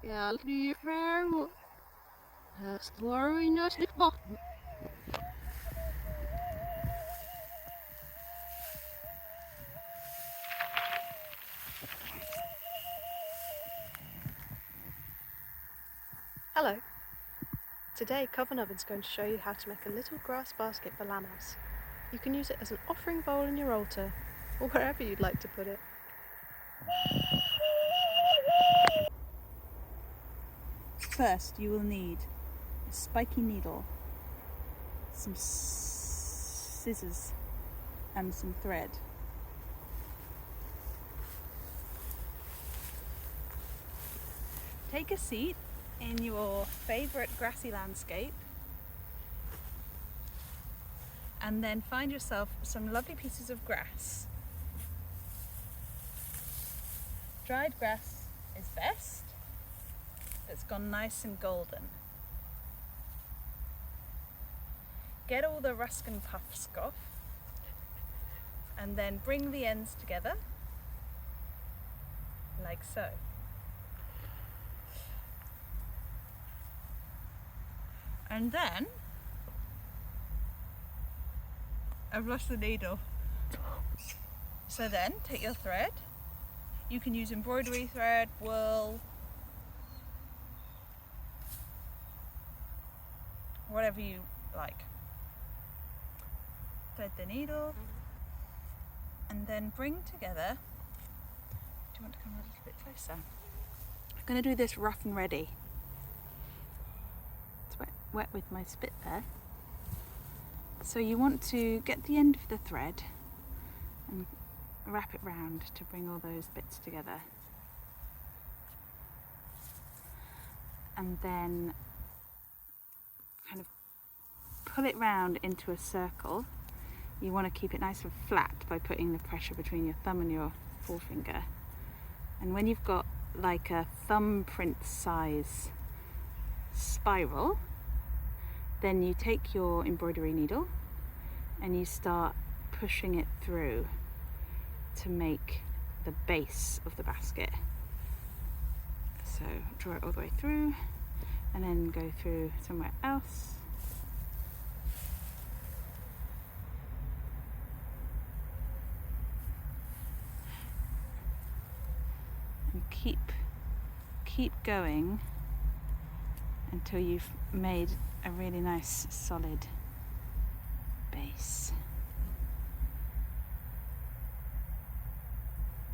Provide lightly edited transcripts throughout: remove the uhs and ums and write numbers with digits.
Ja, die ver... Story is niet. Hello. Today Coven Oven's going to show you how to make a little grass basket for Lammas. You can use it as an offering bowl in your altar, or wherever you'd like to put it. First, you will need a spiky needle, some scissors, and some thread. Take a seat in your favourite grassy landscape and then find yourself some lovely pieces of grass. Dried grass is best. It's gone nice and golden. Get all the Ruskin puffs off and then bring the ends together like so. And then, I've lost the needle. So then, take your thread. You can use embroidery thread, wool, whatever you like. Thread the needle and then bring together. Do you want to come a little bit closer? I'm going to do this rough and ready. Wet with my spit there. So you want to get the end of the thread and wrap it round to bring all those bits together. And then kind of pull it round into a circle. You want to keep it nice and flat by putting the pressure between your thumb and your forefinger. And when you've got like a thumbprint size spiral, then you take your embroidery needle and you start pushing it through to make the base of the basket. So draw it all the way through and then go through somewhere else. And keep going until you've made a really nice solid base.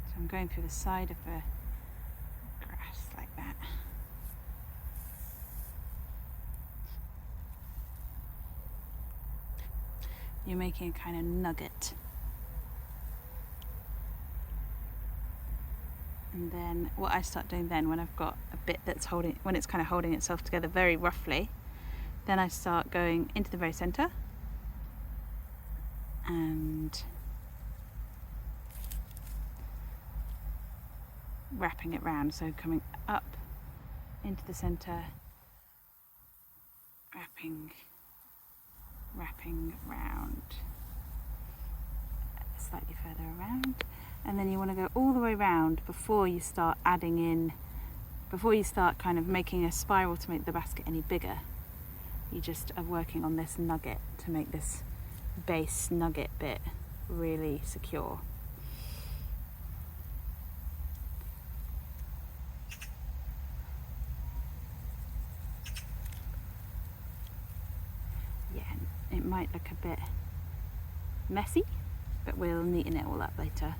So I'm going through the side of the grass like that. You're making a kind of nugget. And then what I start doing then, when I've got a bit that's when it's kind of holding itself together very roughly, then I start going into the very center and wrapping it round. So coming up into the center, wrapping round, slightly further around. And then you want to go all the way round before you start kind of making a spiral to make the basket any bigger. You just are working on this nugget to make this base nugget bit really secure. Yeah, it might look a bit messy, but we'll neaten it all up later.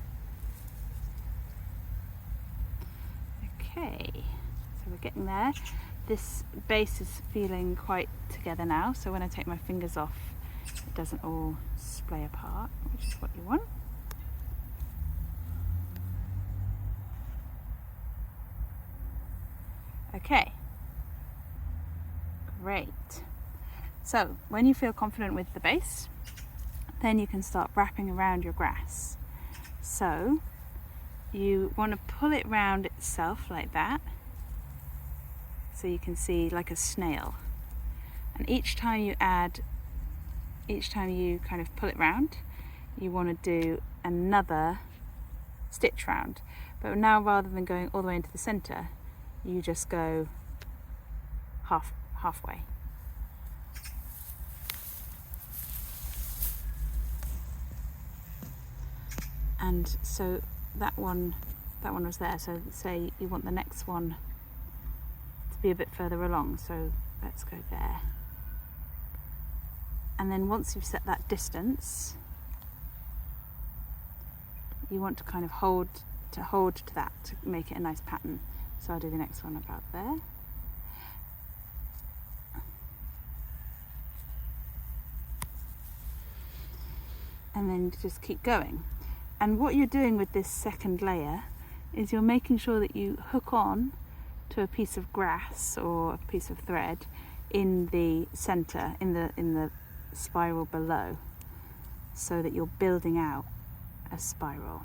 Okay, so we're getting there. This base is feeling quite together now, so when I take my fingers off, it doesn't all splay apart, which is what you want. Okay, great. So when you feel confident with the base, then you can start wrapping around your grass. So you want to pull it round itself like that, so you can see like a snail. And each time you kind of pull it round, you want to do another stitch round. But now, rather than going all the way into the center, you just go halfway. And so that one was there, so say you want the next one to be a bit further along, so let's go there. And then once you've set that distance, you want to kind of hold to that to make it a nice pattern. So I'll do the next one about there. And then just keep going. And what you're doing with this second layer is you're making sure that you hook on to a piece of grass or a piece of thread in the center, in the spiral below, so that you're building out a spiral.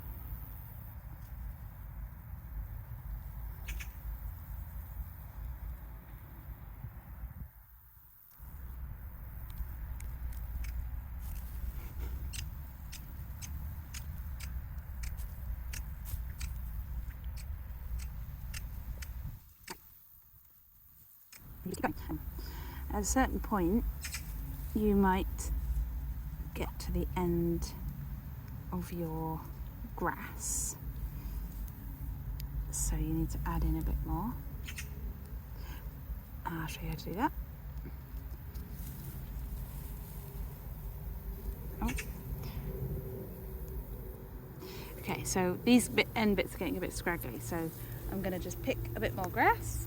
At a certain point, you might get to the end of your grass, so you need to add in a bit more. I'll show you how to do that. Oh. Okay, so these end bits are getting a bit scraggly, so I'm going to just pick a bit more grass.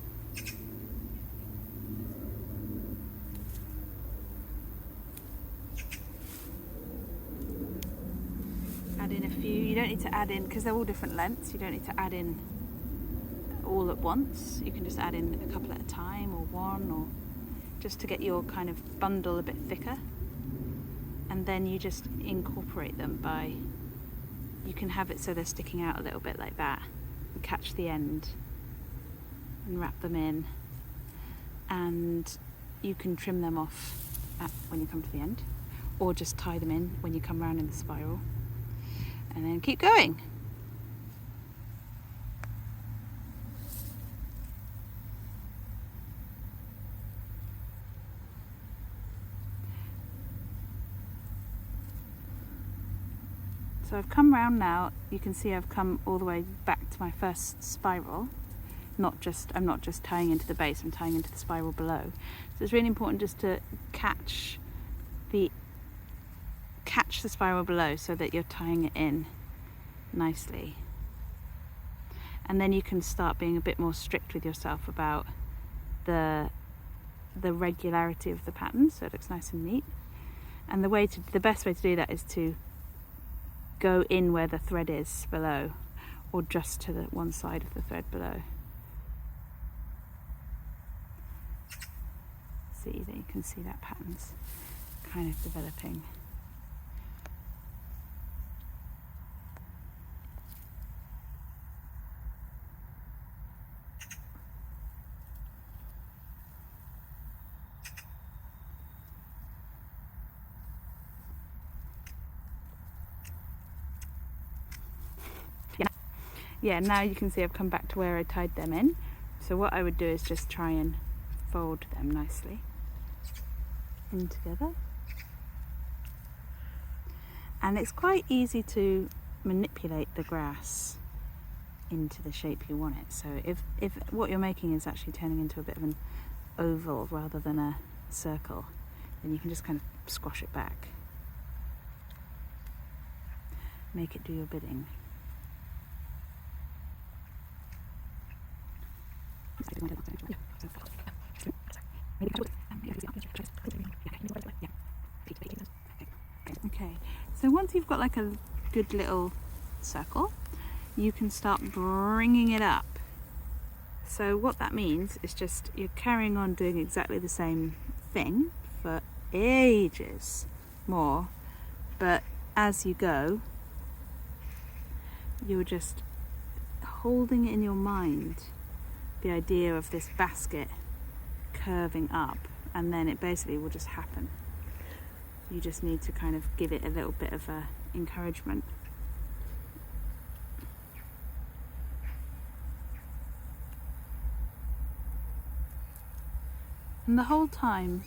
Add in a few. You don't need to add in, because they're all different lengths, you don't need to add in all at once. You can just add in a couple at a time, or one, or just to get your kind of bundle a bit thicker. And then you just incorporate them by, you can have it so they're sticking out a little bit like that, and catch the end and wrap them in, and you can trim them off when you come to the end, or just tie them in when you come round in the spiral, and then keep going. So I've come round now, you can see I've come all the way back to my first spiral. I'm not just tying into the base, I'm tying into the spiral below. So it's really important just to catch the spiral below so that you're tying it in nicely. And then you can start being a bit more strict with yourself about the regularity of the pattern, so it looks nice and neat. And the best way to do that is to go in where the thread is below, or just to the one side of the thread below. See that you can see that pattern's kind of developing. Yeah, now you can see I've come back to where I tied them in. So what I would do is just try and fold them nicely in together. And it's quite easy to manipulate the grass into the shape you want it. So if what you're making is actually turning into a bit of an oval rather than a circle, then you can just kind of squash it back. Make it do your bidding. Okay, so once you've got like a good little circle, you can start bringing it up. So what that means is just you're carrying on doing exactly the same thing for ages more, but as you go, you're just holding in your mind the idea of this basket curving up, and then it basically will just happen. You just need to kind of give it a little bit of encouragement. And the whole time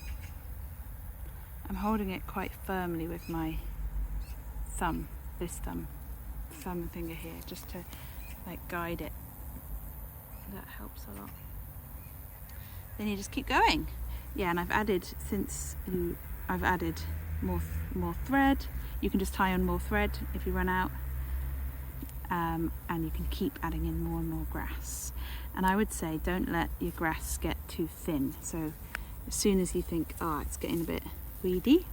I'm holding it quite firmly with my thumb, this thumb and finger here, just to like guide it. That helps a lot. Then you just keep going. Yeah, and I've added more thread. You can just tie on more thread if you run out, and you can keep adding in more and more grass. And I would say don't let your grass get too thin. So as soon as you think, oh, it's getting a bit weedy,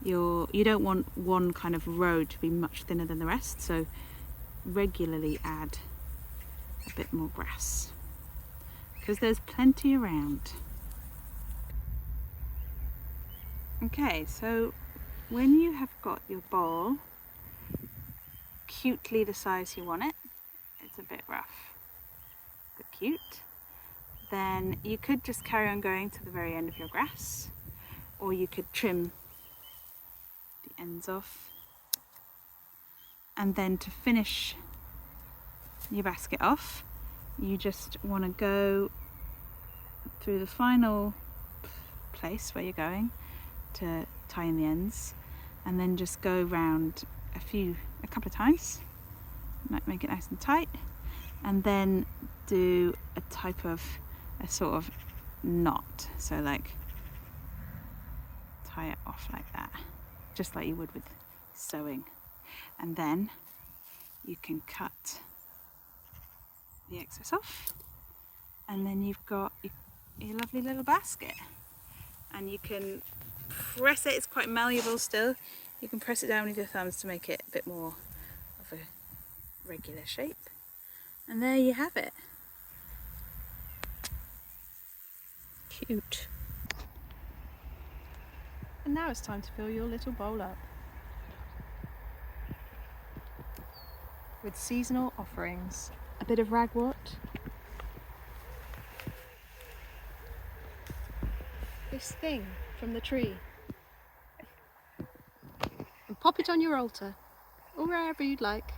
you don't want one kind of row to be much thinner than the rest. So regularly add a bit more grass, because there's plenty around. Okay, so when you have got your bowl cutely the size you want it, it's a bit rough but cute, then you could just carry on going to the very end of your grass, or you could trim the ends off. And then to finish your basket off, you just want to go through the final place where you're going to tie in the ends, and then just go round a couple of times, might make it nice and tight, and then do a sort of knot. So like tie it off like that, just like you would with sewing, and then you can cut the excess off, and then you've got your lovely little basket. And you can press it, it's quite malleable still. You can press it down with your thumbs to make it a bit more of a regular shape. And there you have it. Cute. And now it's time to fill your little bowl up with seasonal offerings. A bit of ragwort, this thing from the tree, and pop it on your altar or wherever you'd like.